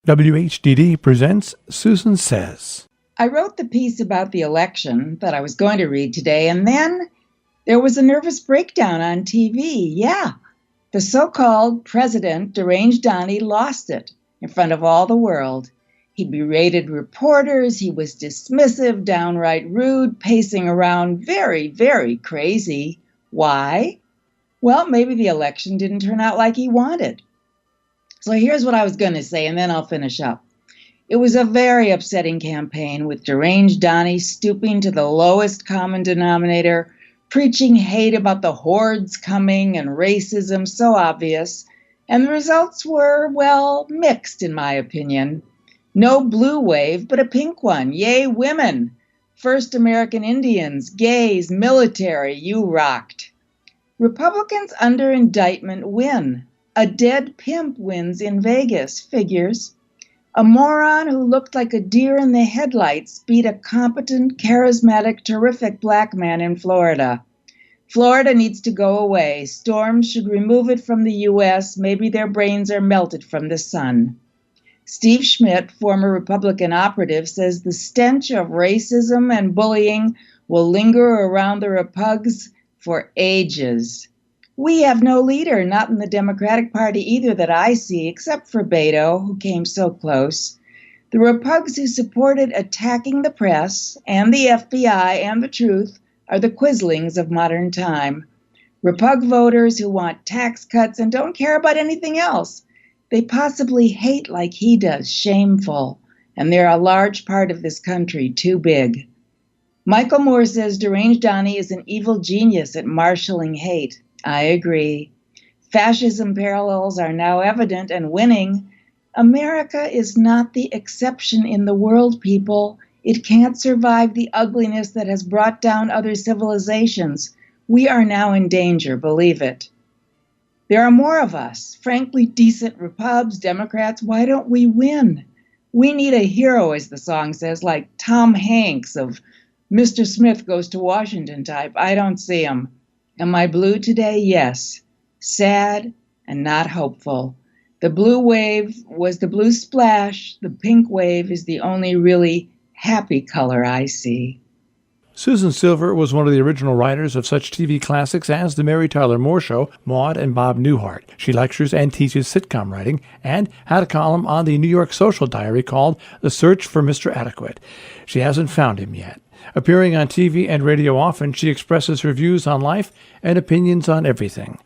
WHDD presents Susan Says. I wrote the piece about the election that I was going to read today, and then there was a nervous breakdown on TV. Yeah, the so-called President Deranged Donnie lost it in front of all the world. He berated reporters, he was dismissive, downright rude, pacing around very, very crazy. Why? Well, maybe the election didn't turn out like he wanted. So here's what I was going to say, and then I'll finish up. It was a very upsetting campaign, with Deranged Donnie stooping to the lowest common denominator, preaching hate about the hordes coming and racism so obvious, and the results were, well, mixed in my opinion. No blue wave, but a pink one. Yay, women! First American Indians, gays, military, you rocked. Republicans under indictment win. A dead pimp wins in Vegas, figures. A moron who looked like a deer in the headlights beat a competent, charismatic, terrific black man in Florida. Florida needs to go away. Storms should remove it from the U.S. Maybe their brains are melted from the sun. Steve Schmidt, former Republican operative, says the stench of racism and bullying will linger around the Repugs for ages. We have no leader, not in the Democratic Party either that I see, except for Beto, who came so close. The Repugs who supported attacking the press and the FBI and the truth are the quislings of modern time. Repug voters who want tax cuts and don't care about anything else. They possibly hate like he does, shameful, and they're a large part of this country, too big. Michael Moore says Deranged Donnie is an evil genius at marshaling hate. I agree. Fascism parallels are now evident and winning. America is not the exception in the world, people. It can't survive the ugliness that has brought down other civilizations. We are now in danger, believe it. There are more of us, frankly decent Repubs, Democrats. Why don't we win? We need a hero, as the song says, like Tom Hanks of Mr. Smith Goes to Washington type. I don't see him. Am I blue today? Yes. Sad and not hopeful. The blue wave was the blue splash. The pink wave is the only really happy color I see. Susan Silver was one of the original writers of such TV classics as The Mary Tyler Moore Show, Maude and Bob Newhart. She lectures and teaches sitcom writing and had a column on the New York Social Diary called The Search for Mr. Adequate. She hasn't found him yet. Appearing on TV and radio often, she expresses her views on life and opinions on everything.